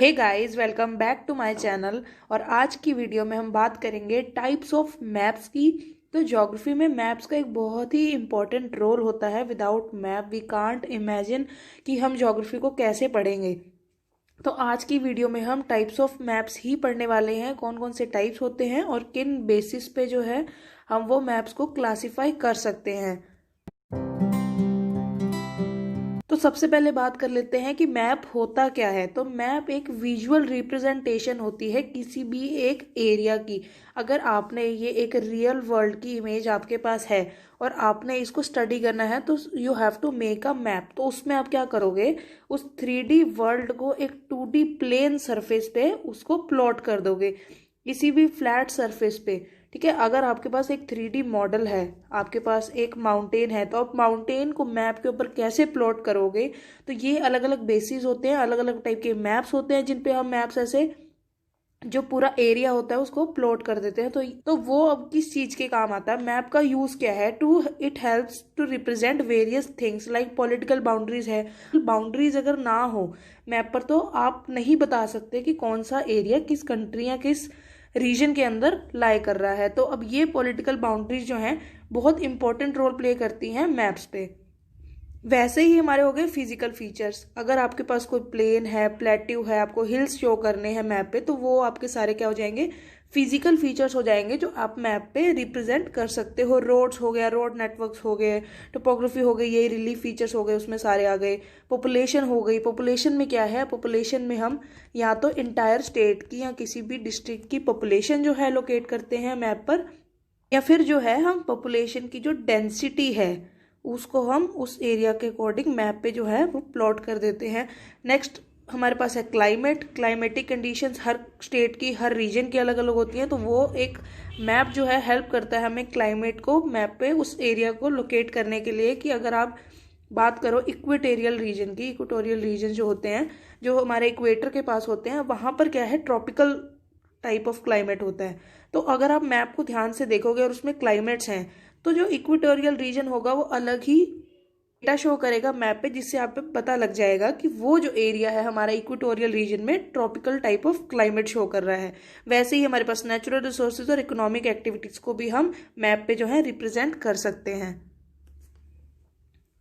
Hey guys, welcome back to my channel. और आज की वीडियो में हम बात करेंगे टाइप्स ऑफ मैप्स की। तो ज्योग्राफी में मैप्स का एक बहुत ही इंपॉर्टेंट रोल होता है। Without map we can't imagine कि हम ज्योग्राफी को कैसे पढ़ेंगे। तो आज की वीडियो में हम टाइप्स ऑफ मैप्स ही पढ़ने वाले हैं, कौन कौन से टाइप्स होते हैं और किन बेसिस पे जो है हम वो मैप्स को क्लासिफाई कर सकते हैं। तो सबसे पहले बात कर लेते हैं कि मैप होता क्या है। तो मैप एक विजुअल रिप्रेजेंटेशन होती है किसी भी एक एरिया की। अगर आपने ये एक रियल वर्ल्ड की इमेज आपके पास है और आपने इसको स्टडी करना है तो you have to make a map. तो उसमें आप क्या करोगे, उस 3D वर्ल्ड को एक 2D प्लेन सरफेस पे उसको प्लॉट कर दोगे, किसी भी फ्लैट सरफेस पे। ठीक है, अगर आपके पास एक 3D मॉडल है, आपके पास एक माउंटेन है, तो आप माउंटेन को मैप के ऊपर कैसे प्लॉट करोगे। तो ये अलग अलग बेसिस होते हैं, अलग अलग टाइप के मैप्स होते हैं जिन पे हम मैप्स ऐसे जो पूरा एरिया होता है उसको प्लॉट कर देते हैं। तो वो अब किस चीज के काम आता है, मैप का यूज क्या है। It helps to represent various things like political boundaries है। बाउंड्रीज अगर ना हो मैप पर तो आप नहीं बता सकते कि कौन सा एरिया किस कंट्री या किस रीजन के अंदर लाई कर रहा है। तो अब ये पॉलिटिकल बाउंड्रीज जो हैं बहुत इंपॉर्टेंट रोल प्ले करती हैं मैप्स पे। वैसे ही हमारे हो गए फिजिकल फीचर्स। अगर आपके पास कोई प्लेन है, प्लेट्यू है, आपको हिल्स शो करने हैं मैप पे, तो वो आपके सारे क्या हो जाएंगे, फिजिकल फीचर्स हो जाएंगे जो आप मैप पे रिप्रेजेंट कर सकते हो। रोड्स हो गया, रोड नेटवर्क्स हो गए, टोपोग्राफी हो गई, ये रिलीफ फीचर्स हो गए, उसमें सारे आ गए। पॉपुलेशन हो गई, पॉपुलेशन में क्या है, पॉपुलेशन में हम या तो इंटायर स्टेट की या किसी भी डिस्ट्रिक्ट की पॉपुलेशन जो है लोकेट करते हैं मैप पर, या फिर जो है हम पॉपुलेशन की जो डेंसिटी है उसको हम उस एरिया के अकॉर्डिंग मैप पे जो है वो प्लॉट कर देते हैं। नेक्स्ट हमारे पास है क्लाइमेट। क्लाइमेटिक कंडीशंस हर स्टेट की, हर रीजन की अलग अलग होती हैं, तो वो एक मैप जो है हेल्प करता है हमें क्लाइमेट को मैप पे उस एरिया को लोकेट करने के लिए। कि अगर आप बात करो इक्वेटोरियल रीजन की, इक्वेटोरियल रीजन जो होते हैं, जो हमारे इक्वेटर के पास होते हैं, वहाँ पर क्या है, ट्रॉपिकल टाइप ऑफ क्लाइमेट होता है। तो अगर आप मैप को ध्यान से देखोगे और उसमें क्लाइमेट्स हैं, तो जो इक्वेटोरियल रीजन होगा वो अलग ही डेटा शो करेगा मैप पे, जिससे आप पे पता लग जाएगा कि वो जो एरिया है हमारा इक्वेटोरियल रीजन में tropical type of climate show कर रहा है। वैसे ही हमारे पास नेचुरल रिसोर्सेज और इकोनॉमिक एक्टिविटीज को भी हम मैप पे जो है रिप्रेजेंट कर सकते हैं।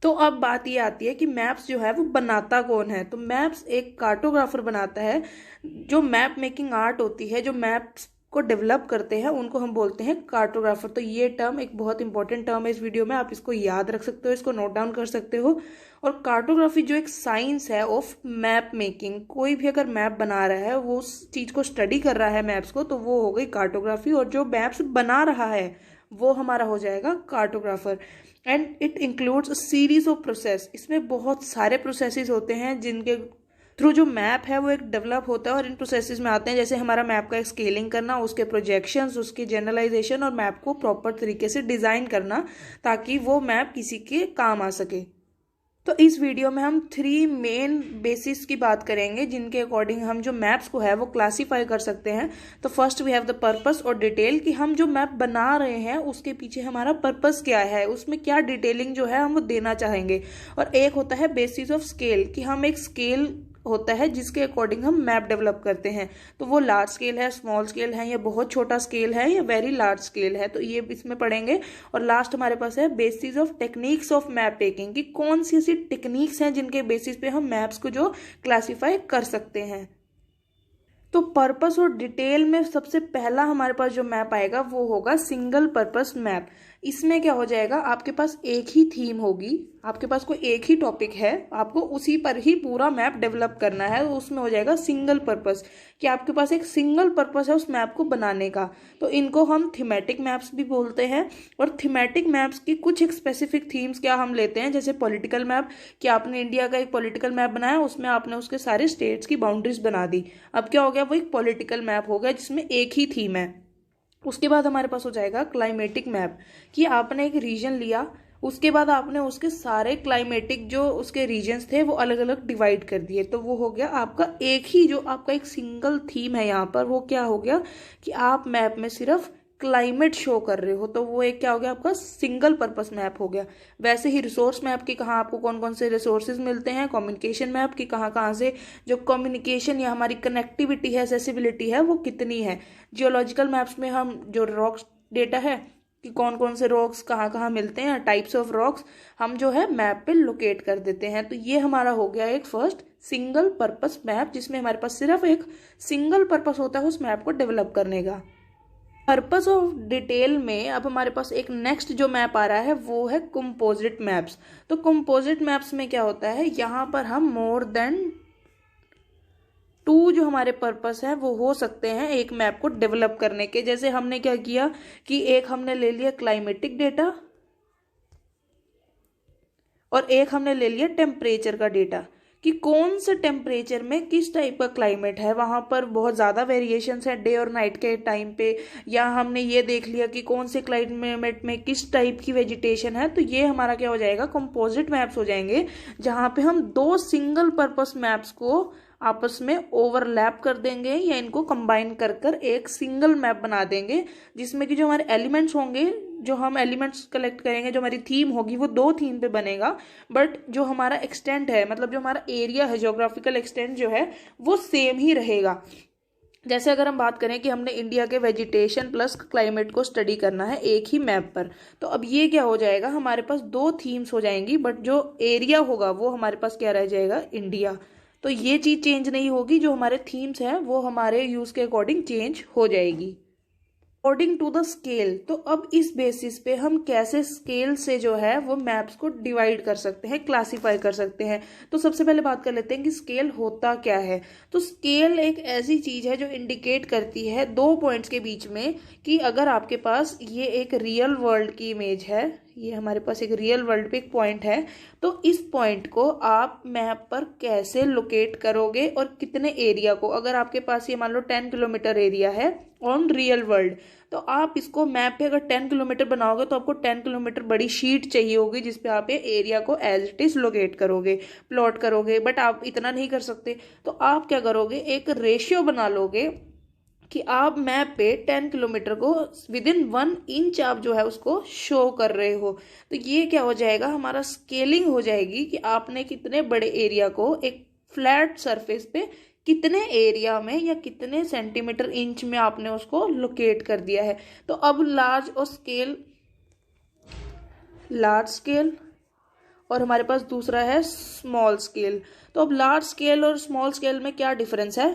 तो अब बात ये आती है कि मैप्स जो है वो बनाता कौन है। तो मैप्स एक कार्टोग्राफर बनाता है। जो मैप मेकिंग आर्ट होती है, जो मैप्स को डेवलप करते हैं, उनको हम बोलते हैं कार्टोग्राफर। तो ये टर्म एक बहुत इंपॉर्टेंट टर्म है इस वीडियो में, आप इसको याद रख सकते हो, इसको नोट डाउन कर सकते हो। और कार्टोग्राफी जो एक साइंस है ऑफ मैप मेकिंग, कोई भी अगर मैप बना रहा है, वो उस चीज को स्टडी कर रहा है मैप्स को, तो वो हो गई कार्टोग्राफी। और जो मैप्स बना रहा है वो हमारा हो जाएगा cartographer. And it includes series of process. इसमें बहुत सारे प्रोसेसेस होते हैं जिनके थ्रू जो मैप है वो एक डेवलप होता है। और इन प्रोसेसेस में आते हैं जैसे हमारा मैप का एक स्केलिंग करना, उसके प्रोजेक्शंस, उसके जनरलाइजेशन, और मैप को प्रॉपर तरीके से डिजाइन करना ताकि वो मैप किसी के काम आ सके। तो इस वीडियो में हम 3 मेन बेसिस की बात करेंगे जिनके अकॉर्डिंग हम जो मैप्स को है वो क्लासीफाई कर सकते हैं। तो first we have the purpose और डिटेल, कि हम जो मैप बना रहे हैं उसके पीछे हमारा पर्पस क्या है, उसमें क्या डिटेलिंग जो है हम वो देना चाहेंगे। और एक होता है बेसिस ऑफ स्केल, कि हम एक स्केल होता है जिसके अकॉर्डिंग हम मैप डेवलप करते हैं। तो वो लार्ज स्केल है, स्मॉल स्केल है, या बहुत छोटा स्केल है, या वेरी लार्ज स्केल है, तो ये इसमें पढ़ेंगे। और लास्ट हमारे पास है basis of techniques of map making, कि कौन सी ऐसी टेक्निक्स हैं जिनके बेसिस पे हम मैप्स को जो क्लासीफाई कर सकते हैं। तो पर्पस और डिटेल में सबसे पहला हमारे पास जो मैप आएगा वो होगा सिंगल पर्पस मैप। इसमें क्या हो जाएगा, आपके पास एक ही थीम होगी, आपके पास कोई एक ही टॉपिक है, आपको उसी पर ही पूरा मैप डेवलप करना है। तो उसमें हो जाएगा सिंगल पर्पस, कि आपके पास एक सिंगल पर्पस है उस मैप को बनाने का। तो इनको हम थीमेटिक मैप्स भी बोलते हैं। और थीमेटिक मैप्स की कुछ एक स्पेसिफिक थीम्स क्या हम लेते हैं, जैसे पॉलिटिकल मैप, कि आपने इंडिया का एक पॉलिटिकल मैप बनाया, उसमें आपने उसके सारे स्टेट्स की बाउंड्रीज बना दी। अब क्या हो गया, वो एक पॉलिटिकल मैप हो गया जिसमें एक ही थीम है। उसके बाद हमारे पास हो जाएगा क्लाइमेटिक मैप, कि आपने एक रीजन लिया, उसके बाद आपने उसके सारे क्लाइमेटिक जो उसके रीजन्स थे वो अलग अलग डिवाइड कर दिए। तो वो हो गया आपका एक ही, जो आपका एक सिंगल थीम है यहाँ पर, वो क्या हो गया कि आप मैप में सिर्फ क्लाइमेट शो कर रहे हो तो वो एक क्या हो गया आपका सिंगल पर्पस मैप हो गया। वैसे ही रिसोर्स मैप की कहाँ आपको कौन कौन से रिसोर्सेज मिलते हैं, कम्युनिकेशन मैप की कहाँ कहाँ से जो कम्युनिकेशन या हमारी कनेक्टिविटी है, एक्सेसिबिलिटी है वो कितनी है। जियोलॉजिकल मैप्स में हम जो रॉक्स डेटा है कि कौन कौन से रॉक्स कहाँ कहाँ मिलते हैं, टाइप्स ऑफ रॉक्स हम जो है मैप पे लोकेट कर देते हैं। तो ये हमारा हो गया एक फर्स्ट सिंगल पर्पस मैप, जिसमें हमारे पास सिर्फ एक सिंगल पर्पस होता है उस मैप को डेवलप करने का। पर्पस ऑफ डिटेल में अब हमारे पास एक नेक्स्ट जो मैप आ रहा है वो है कंपोजिट मैप्स। तो कंपोजिट मैप्स में क्या होता है, यहाँ पर हम मोर देन 2 जो हमारे पर्पस है वो हो सकते हैं एक मैप को डेवलप करने के। जैसे हमने क्या किया कि एक हमने ले लिया क्लाइमेटिक डेटा और एक हमने ले लिया टेम्परेचर का डेटा कि कौन से टेम्परेचर में किस टाइप का क्लाइमेट है, वहाँ पर बहुत ज़्यादा वेरिएशंस है डे और नाइट के टाइम पे, या हमने ये देख लिया कि कौन से क्लाइमेट में किस टाइप की वेजिटेशन है। तो ये हमारा क्या हो जाएगा, कंपोजिट मैप्स हो जाएंगे, जहाँ पे हम 2 सिंगल पर्पस मैप्स को आपस में ओवरलैप कर देंगे या इनको कंबाइन कर कर एक सिंगल मैप बना देंगे, जिसमें कि जो हमारे एलिमेंट्स होंगे, जो हम एलिमेंट्स कलेक्ट करेंगे, जो हमारी थीम होगी वो 2 थीम पे बनेगा, बट जो हमारा एक्सटेंट है, मतलब जो हमारा एरिया है, ज्योग्राफिकल एक्सटेंट जो है वो सेम ही रहेगा। जैसे अगर हम बात करें कि हमने इंडिया के वेजिटेशन प्लस क्लाइमेट को स्टडी करना है एक ही मैप पर, तो अब ये क्या हो जाएगा, हमारे पास 2 थीम्स हो जाएंगी, बट जो एरिया होगा वो हमारे पास क्या रह जाएगा, इंडिया। तो ये चीज़ चेंज नहीं होगी, जो हमारे थीम्स हैं वो हमारे यूज़ के अकॉर्डिंग चेंज हो जाएगी अकॉर्डिंग टू द स्केल। तो अब इस बेसिस पे हम कैसे स्केल से जो है वो मैप्स को डिवाइड कर सकते हैं, क्लासीफाई कर सकते हैं। तो सबसे पहले बात कर लेते हैं कि स्केल होता क्या है। तो स्केल एक ऐसी चीज है जो इंडिकेट करती है 2 पॉइंट्स के बीच में कि अगर आपके पास ये एक रियल वर्ल्ड की इमेज है, ये हमारे पास एक रियल वर्ल्ड पे एक पॉइंट है, तो इस पॉइंट को आप मैप पर कैसे लोकेट करोगे और कितने एरिया को, अगर आपके पास ये मान लो 10 किलोमीटर एरिया है ऑन रियल वर्ल्ड, तो आप इसको मैप पे अगर 10 किलोमीटर बनाओगे तो आपको 10 किलोमीटर बड़ी शीट चाहिए होगी जिसपे आप ये एरिया को एज इट इज लोकेट करोगे, प्लॉट करोगे। बट आप इतना नहीं कर सकते, तो आप क्या करोगे, एक रेशियो बना लोगे कि आप मैप पे 10 किलोमीटर को विद इन 1 इंच आप जो है उसको शो कर रहे हो। तो ये क्या हो जाएगा, हमारा स्केलिंग हो जाएगी कि आपने कितने बड़े एरिया को एक फ्लैट सरफेस पे कितने एरिया में या कितने सेंटीमीटर इंच में आपने उसको लोकेट कर दिया है। तो अब लार्ज स्केल और हमारे पास दूसरा है स्मॉल स्केल। तो अब लार्ज स्केल और स्मॉल स्केल में क्या डिफरेंस है,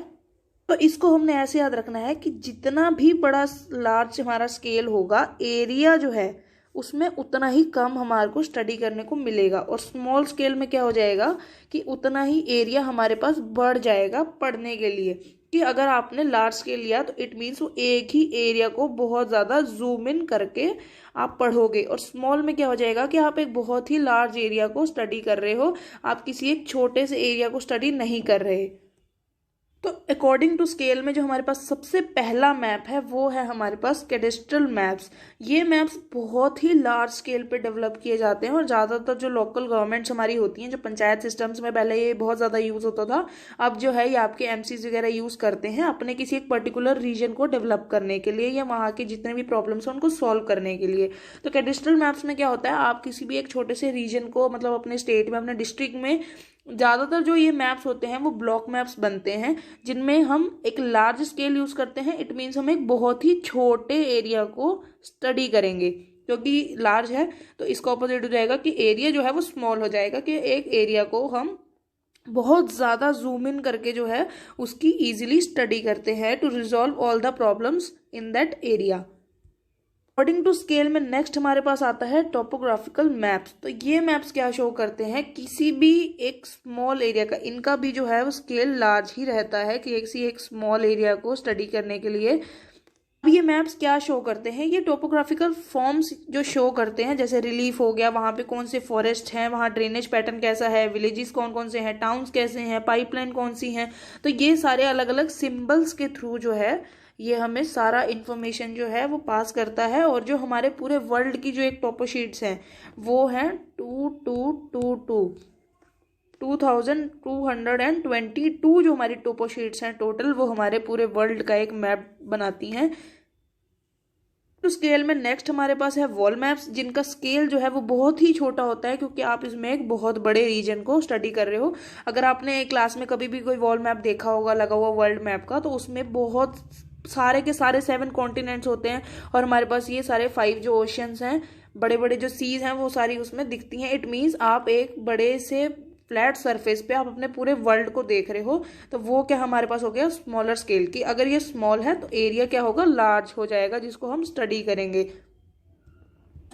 तो इसको हमने ऐसे याद रखना है कि जितना भी बड़ा लार्ज हमारा स्केल होगा, एरिया जो है उसमें उतना ही कम हमारे को स्टडी करने को मिलेगा, और स्मॉल स्केल में क्या हो जाएगा कि उतना ही एरिया हमारे पास बढ़ जाएगा पढ़ने के लिए। कि अगर आपने लार्ज स्केल लिया तो इट मीन्स वो एक ही एरिया को बहुत ज़्यादा जूम इन करके आप पढ़ोगे, और स्मॉल में क्या हो जाएगा कि आप एक बहुत ही लार्ज एरिया को स्टडी कर रहे हो, आप किसी एक छोटे से एरिया को स्टडी नहीं कर रहे। तो अकॉर्डिंग टू स्केल में जो हमारे पास सबसे पहला मैप है वो है हमारे पास कैडेस्ट्रल मैप्स। ये मैप्स बहुत ही लार्ज स्केल पे डेवलप किए जाते हैं, और ज़्यादातर जो लोकल गवर्नमेंट्स हमारी होती हैं, जो पंचायत सिस्टम्स में पहले ये बहुत ज़्यादा यूज़ होता था, अब जो है ये आपके एमसीज वगैरह यूज़ करते हैं अपने किसी एक पर्टिकुलर रीजन को डेवलप करने के लिए, या वहाँ के जितने भी प्रॉब्लम्स हैं उनको सॉल्व करने के लिए। तो कैडेस्ट्रल मैप्स में क्या होता है, आप किसी भी एक छोटे से रीजन को, मतलब अपने स्टेट में, अपने डिस्ट्रिक्ट में, ज़्यादातर जो ये मैप्स होते हैं वो ब्लॉक मैप्स बनते हैं, जिनमें हम एक लार्ज स्केल यूज़ करते हैं। इट मीन्स हम एक बहुत ही छोटे एरिया को स्टडी करेंगे, क्योंकि लार्ज है तो इसका ऑपोजिट हो जाएगा कि एरिया जो है वो स्मॉल हो जाएगा, कि एक एरिया को हम बहुत ज़्यादा जूम इन करके जो है उसकी ईजिली स्टडी करते हैं to resolve all the problems in that area. According to scale में नेक्स्ट हमारे पास आता है टोपोग्राफिकल मैप्स। तो ये मैप्स क्या शो करते हैं, किसी भी एक स्मॉल एरिया का, इनका भी जो है वो स्केल लार्ज ही रहता है कि किसी एक स्मॉल एरिया को स्टडी करने के लिए। अब ये मैप्स क्या शो करते हैं, ये टोपोग्राफिकल फॉर्म्स जो शो करते हैं, जैसे रिलीफ हो गया, वहाँ पे कौन से फॉरेस्ट हैं, वहाँ ड्रेनेज पैटर्न कैसा है, विलेजेस कौन कौन से हैं, टाउन्स कैसे हैं, पाइपलाइन कौन सी हैं। तो ये सारे अलग अलग सिंबल्स के थ्रू जो है ये हमें सारा इन्फॉर्मेशन जो है वो पास करता है। और जो हमारे पूरे वर्ल्ड की जो एक टोपो शीट्स हैं वो हैं 2222 जो हमारी टोपो शीट्स हैं टोटल, वो हमारे पूरे वर्ल्ड का एक मैप बनाती हैं। तो स्केल में नेक्स्ट हमारे पास है वॉल मैप्स, जिनका स्केल जो है वो बहुत ही छोटा होता है, क्योंकि आप इसमें एक बहुत बड़े रीजन को स्टडी कर रहे हो। अगर आपने क्लास में कभी भी कोई वॉल मैप देखा होगा लगा हुआ वर्ल्ड मैप का, तो उसमें बहुत सारे के सारे 7 कॉन्टिनेंट्स होते हैं, और हमारे पास ये सारे 5 जो ओशियंस हैं, बड़े बड़े जो सीज हैं, वो सारी उसमें दिखती हैं। इट मीन्स आप एक बड़े से फ्लैट सरफेस पे आप अपने पूरे वर्ल्ड को देख रहे हो। तो वो क्या हमारे पास हो गया स्मॉलर स्केल की। अगर ये स्मॉल है तो एरिया क्या होगा, लार्ज हो जाएगा, जिसको हम स्टडी करेंगे।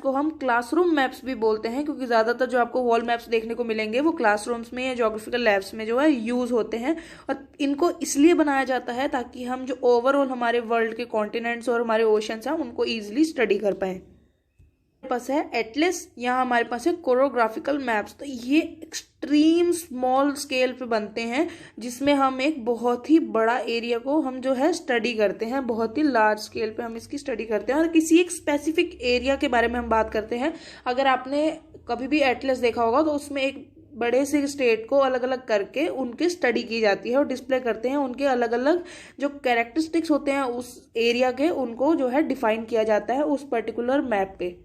को हम क्लासरूम मैप्स भी बोलते हैं, क्योंकि ज़्यादातर जो आपको वॉल मैप्स देखने को मिलेंगे वो क्लासरूम्स में या ज्योग्राफिकल लैब्स में जो है यूज़ होते हैं। और इनको इसलिए बनाया जाता है ताकि हम जो ओवरऑल हमारे वर्ल्ड के कॉन्टिनेंट्स और हमारे ओशंस हैं उनको ईजिली स्टडी कर पाएँ। पास है एटलस, यहाँ हमारे पास है कोरोग्राफिकल मैप्स। तो ये एक्सट्रीम स्मॉल स्केल पे बनते हैं, जिसमें हम एक बहुत ही बड़ा एरिया को हम जो है स्टडी करते हैं, बहुत ही लार्ज स्केल पे हम इसकी स्टडी करते हैं। और किसी एक स्पेसिफिक एरिया के बारे में हम बात करते हैं। अगर आपने कभी भी एटलस देखा होगा तो उसमें एक बड़े से स्टेट को अलग अलग करके उनकी स्टडी की जाती है और डिस्प्ले करते हैं। उनके अलग अलग जो कैरेक्टरिस्टिक्स होते हैं उस एरिया के, उनको जो है डिफाइन किया जाता है उस पर्टिकुलर मैप पे।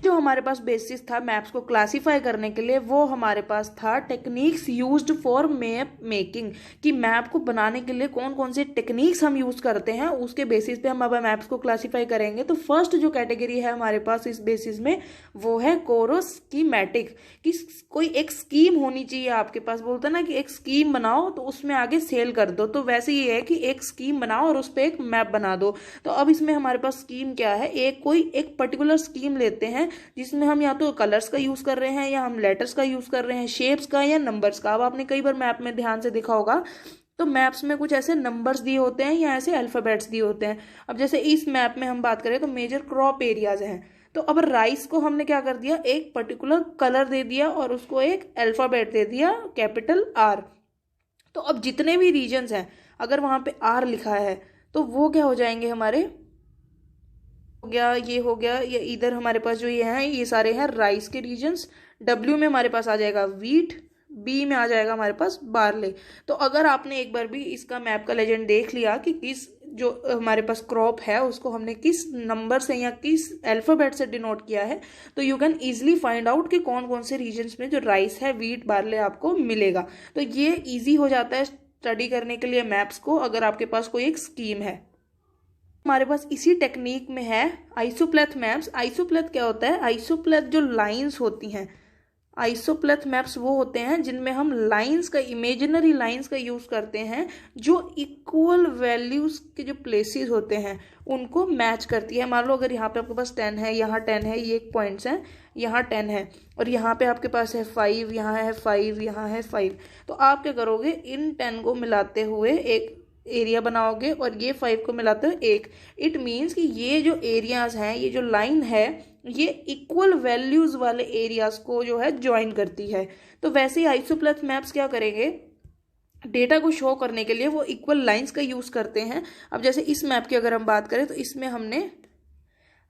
जो हमारे पास बेसिस था मैप्स को क्लासिफाई करने के लिए, वो हमारे पास था techniques used for map making, कि मैप को बनाने के लिए कौन कौन से टेक्निक्स हम यूज करते हैं, उसके बेसिस पे हम अब मैप्स को क्लासिफाई करेंगे। तो फर्स्ट जो कैटेगरी है हमारे पास इस बेसिस में, वो है कोरोस्कीमेटिक, कि कोई एक स्कीम होनी चाहिए आपके पास। बोलते ना कि एक स्कीम बनाओ तो उसमें आगे सेल कर दो, तो वैसे ये है कि एक स्कीम बनाओ और उस पर एक मैप बना दो। तो अब इसमें हमारे पास स्कीम क्या है, एक पर्टिकुलर स्कीम लेते हैं जिसमें हम या तो कलर्स का यूज कर रहे हैं, या हम लेटर्स का यूज कर रहे हैं, शेप्स का या नंबर्स का। अब आपने कई बार मैप में ध्यान से देखा होगा तो मैप्स में कुछ ऐसे नंबर्स दिए होते हैं या ऐसे अल्फाबेट्स दिए होते हैं। अब जैसे इस मैप में हम बात करें तो मेजर क्रॉप एरियाज हैं। तो अब राइस को हमने क्या कर दिया, एक पर्टिकुलर कलर दे दिया और उसको एक अल्फाबेट दे दिया कैपिटल R। तो अब जितने भी रीजन्स हैं अगर वहां पे R लिखा है तो वो क्या हो जाएंगे हमारे, हो गया ये हो गया, ये इधर हमारे पास जो ये हैं ये सारे हैं राइस के रीजन्स। W में हमारे पास आ जाएगा वीट, B में आ जाएगा हमारे पास बार्ले। तो अगर आपने एक बार भी इसका मैप का लेजेंड देख लिया कि किस जो हमारे पास क्रॉप है उसको हमने किस नंबर से या किस अल्फाबेट से डिनोट किया है, तो you can easily find out कि कौन कौन से रीजन्स में जो राइस है, वीट, बार्ले आपको मिलेगा। तो ये ईजी हो जाता है स्टडी करने के लिए मैप्स को, अगर आपके पास कोई एक स्कीम है। हमारे पास इसी टेक्निक में है आइसोप्लेथ मैप्स। आइसोप्लेथ क्या होता है, आइसोप्लेथ जो लाइंस होती हैं, आइसोप्लेथ मैप्स वो होते हैं जिनमें हम लाइंस का, इमेजिनरी लाइंस का यूज करते हैं जो इक्वल वैल्यूज के जो प्लेसेस होते हैं उनको मैच करती है। मान लो अगर यहाँ पे आपके पास 10 है, यहाँ 10 है, ये एक पॉइंट्स हैं, यहाँ 10 है, और यहाँ पे आपके पास है 5, यहाँ है 5, यहाँ है 5। तो आप क्या करोगे, इन 10 को मिलाते हुए एक एरिया बनाओगे और ये 5 को मिलाते हुए एक। इट मीन्स कि ये जो एरियाज हैं, ये जो लाइन है, ये इक्वल वैल्यूज वाले एरियाज को जो है ज्वाइन करती है। तो वैसे ही आइसोप्लेथ मैप्स क्या करेंगे, डेटा को शो करने के लिए वो इक्वल लाइंस का यूज करते हैं। अब जैसे इस मैप की अगर हम बात करें तो इसमें हमने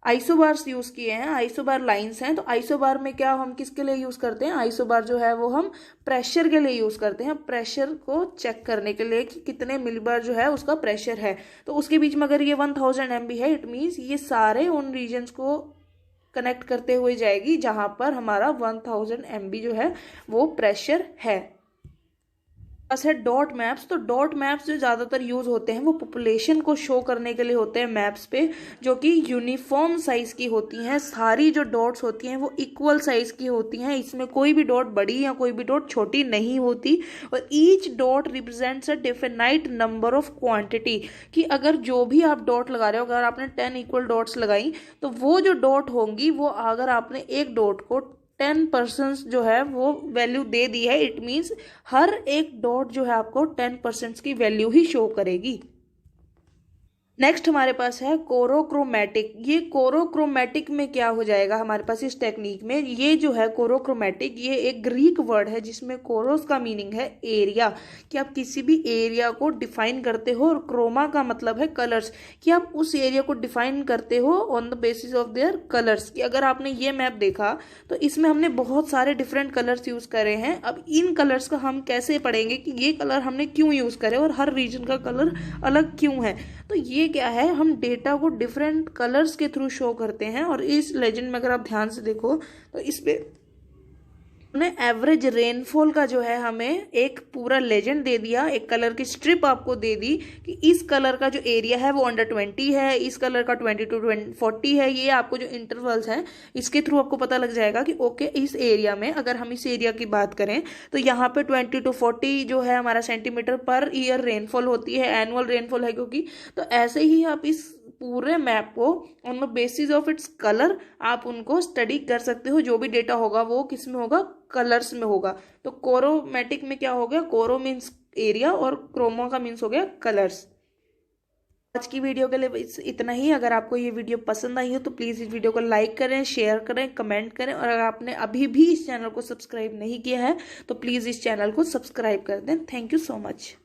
आइसोबार्स यूज किए हैं, आइसोबार लाइंस हैं। तो आइसोबार में क्या हम किसके लिए यूज करते हैं, आइसोबार जो है वो हम प्रेशर के लिए यूज करते हैं, प्रेशर को चेक करने के लिए कि कितने मिलीबार जो है उसका प्रेशर है। तो उसके बीच में अगर ये 1000 MB है, इट मीन्स ये सारे उन रीजन्स को कनेक्ट करते हुए जाएगी जहां पर हमारा 1000 MB जो है वो प्रेशर है। पास है डॉट मैप्स। तो डॉट मैप्स जो ज़्यादातर यूज होते हैं वो पॉपुलेशन को शो करने के लिए होते हैं मैप्स पे, जो कि यूनिफॉर्म साइज की होती हैं। सारी जो डॉट्स होती हैं वो इक्वल साइज की होती हैं, इसमें कोई भी डॉट बड़ी या कोई भी डॉट छोटी नहीं होती। और each dot represents a definite number of quantity, कि अगर जो भी आप डॉट लगा रहे हो, अगर आपने 10 इक्वल डॉट्स लगाई तो वो जो डॉट होंगी वो, अगर आपने एक डॉट को 10% जो है वो वैल्यू दे दी है, इट मीन्स हर एक डॉट जो है आपको 10% की वैल्यू ही शो करेगी। नेक्स्ट हमारे पास है कोरोक्रोमैटिक। ये कोरोक्रोमैटिक में क्या हो जाएगा हमारे पास इस टेक्निक में, ये जो है कोरोक्रोमैटिक, ये एक ग्रीक वर्ड है जिसमें कोरोस का मीनिंग है एरिया, कि आप किसी भी एरिया को डिफाइन करते हो, और क्रोमा का मतलब है कलर्स, कि आप उस एरिया को डिफाइन करते हो on the basis of their colours. कि अगर आपने ये मैप देखा तो इसमें हमने बहुत सारे डिफरेंट कलर्स यूज करे हैं। अब इन कलर्स का हम कैसे पढ़ेंगे कि ये कलर हमने क्यों यूज करे और हर रीजन का कलर अलग क्यों है। तो ये ये क्या है, हम डेटा को डिफरेंट कलर्स के थ्रू शो करते हैं। और इस लेजेंड में अगर आप ध्यान से देखो तो इस पे हमने एवरेज रेनफॉल का जो है हमें एक पूरा लेजेंड दे दिया, एक कलर की स्ट्रिप आपको दे दी कि इस कलर का जो एरिया है वो अंडर 20 है, इस कलर का 20 to 40 है। ये आपको जो इंटरवल्स हैं इसके थ्रू आपको पता लग जाएगा कि ओके इस एरिया में, अगर हम इस एरिया की बात करें तो यहाँ पे 20 to 40 जो है हमारा सेंटीमीटर पर ईयर रेनफॉल होती है, एनुअल रेनफॉल है क्योंकि। तो ऐसे ही आप इस पूरे मैप को on the basis of its colour आप उनको स्टडी कर सकते हो। जो भी डेटा होगा वो किस में होगा, कलर्स में होगा। तो कोरोमेटिक में क्या हो गया, कोरो मीन्स एरिया और क्रोमा का मीन्स हो गया कलर्स। आज की वीडियो के लिए इतना ही। अगर आपको ये वीडियो पसंद आई हो तो प्लीज़ इस वीडियो को लाइक करें, शेयर करें, कमेंट करें। और अगर आपने अभी भी इस चैनल को सब्सक्राइब नहीं किया है तो प्लीज़ इस चैनल को सब्सक्राइब कर दें। Thank you so much.